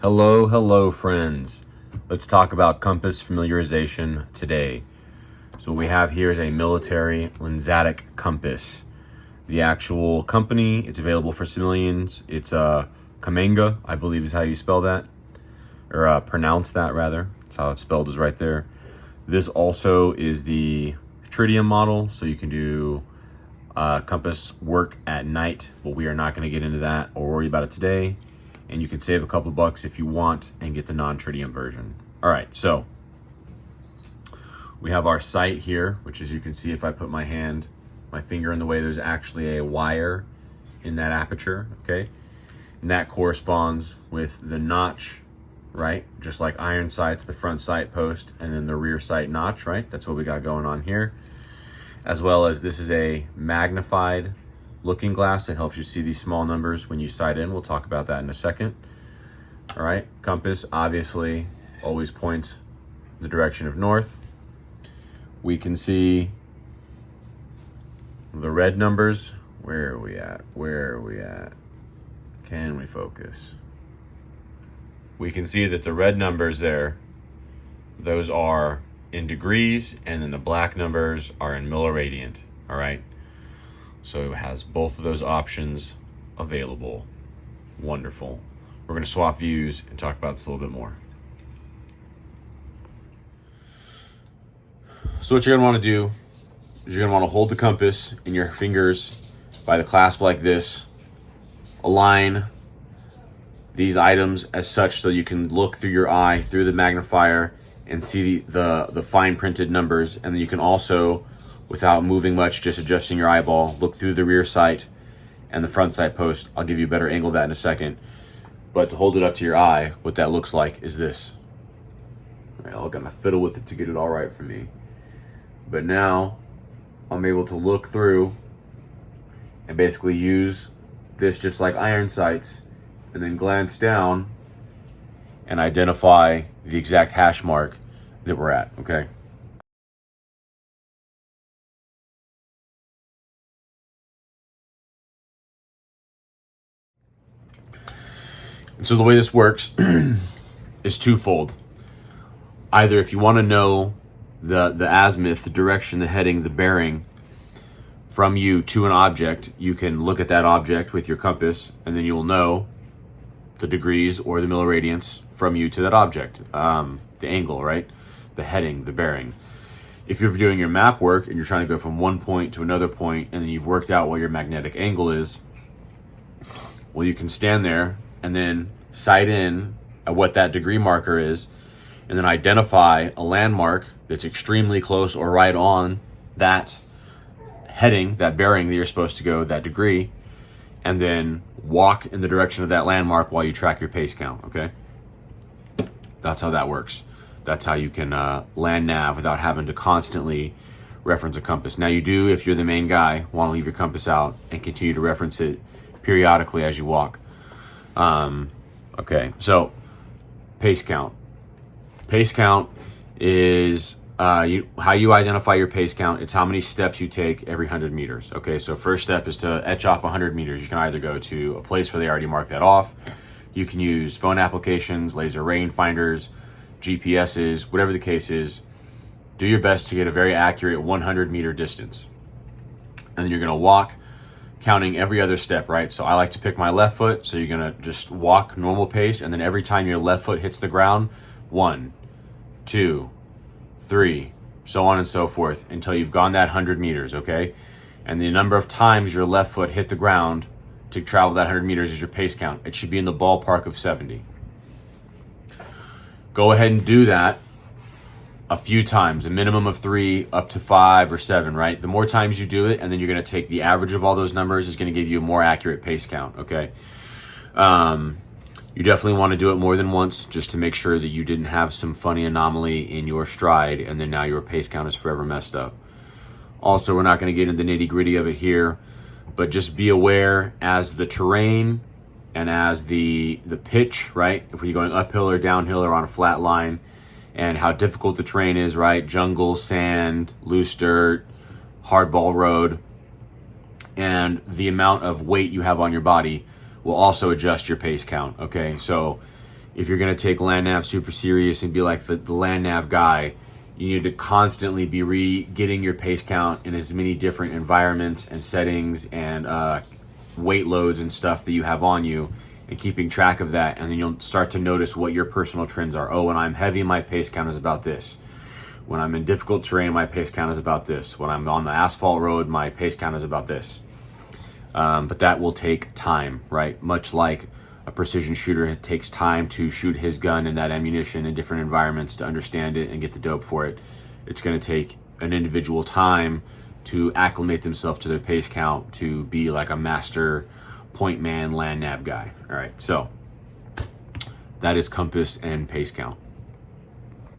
Hello, friends. Let's talk about compass familiarization today. So what we have here is a military Lensatic compass. The actual company, it's available for civilians. It's Kamenga, I believe is how you spell that, or pronounce that rather. That's how it's spelled, is right there. This also is the tritium model, so you can do compass work at night, but we are not going to get into that or worry about it today. And you can save a couple bucks if you want and get the non-tritium version. All right, so we have our sight here, which as you can see, if I put my finger in the way, there's actually a wire in that aperture, okay? And that corresponds with the notch, right? Just like iron sights, the front sight post, and then the rear sight notch, right? That's what we got going on here. As well as this is a magnified looking glass that helps you see these small numbers when you sight in. We'll talk about that in a second. All right, compass obviously always points the direction of north. We can see the red numbers. Where are we at? Can we focus? We can see that the red numbers there, those are in degrees, and then the black numbers are in milliradiant. All right, so it has both of those options available. Wonderful. We're going to swap views and talk about this a little bit more. So what you're going to want to do is you're going to want to hold the compass in your fingers by the clasp like this. Align these items as such so you can look through your eye, through the magnifier, and see the fine printed numbers. And then you can also, without moving much, just adjusting your eyeball, look through the rear sight and the front sight post. I'll give you a better angle of that in a second. But to hold it up to your eye, what that looks like is this. All right, I'll gotta fiddle with it to get it all right for me. But now I'm able to look through and basically use this just like iron sights, and then glance down and identify the exact hash mark that we're at, okay? And so the way this works is twofold. Either if you want to know the azimuth, the direction, the heading, the bearing from you to an object, you can look at that object with your compass, and then you'll know the degrees or the milliradians from you to that object, the angle, right? The heading, the bearing. If you're doing your map work and you're trying to go from one point to another point, and then you've worked out what your magnetic angle is, well, you can stand there and then sight in at what that degree marker is, and then identify a landmark that's extremely close or right on that heading, that bearing that you're supposed to go, that degree, and then walk in the direction of that landmark while you track your pace count, okay? That's how that works. That's how you can land nav without having to constantly reference a compass. Now you do, if you're the main guy, want to leave your compass out and continue to reference it periodically as you walk. Okay, so pace count. Pace count is how you identify your pace count. It's how many steps you take every 100 meters. Okay, so first step is to etch off 100 meters. You can either go to a place where they already marked that off. You can use phone applications, laser rangefinders, GPSs, whatever the case is. Do your best to get a very accurate 100 meter distance. And then you're gonna walk, counting every other step, right? So I like to pick my left foot, so you're gonna just walk normal pace, and then every time your left foot hits the ground, 1, 2, 3, so on and so forth, until you've gone that 100 meters, okay? And the number of times your left foot hit the ground to travel that 100 meters is your pace count. It should be in the ballpark of 70. Go ahead and do that a few times, a minimum of 3 up to 5 or 7, right? The more times you do it, and then you're going to take the average of all those numbers, is going to give you a more accurate pace count, okay? You definitely want to do it more than once, just to make sure that you didn't have some funny anomaly in your stride and then now your pace count is forever messed up. Also, we're not going to get into the nitty gritty of it here, but just be aware as the terrain and as the pitch, right? If you're going uphill or downhill or on a flat line, and how difficult the terrain is, right? Jungle, sand, loose dirt, hardball road, and the amount of weight you have on your body will also adjust your pace count, okay? So if you're going to take land nav super serious and be like the land nav guy, you need to constantly be getting your pace count in as many different environments and settings and weight loads and stuff that you have on you, and keeping track of that. And then you'll start to notice what your personal trends are. Oh, when I'm heavy, my pace count is about this. When I'm in difficult terrain, my pace count is about this. When I'm on the asphalt road, my pace count is about this. But that will take time, right? Much like a precision shooter, it takes time to shoot his gun and that ammunition in different environments to understand it and get the dope for it. It's going to take an individual time to acclimate themselves to their pace count to be like a master point man land nav guy. All right, so that is compass and pace count.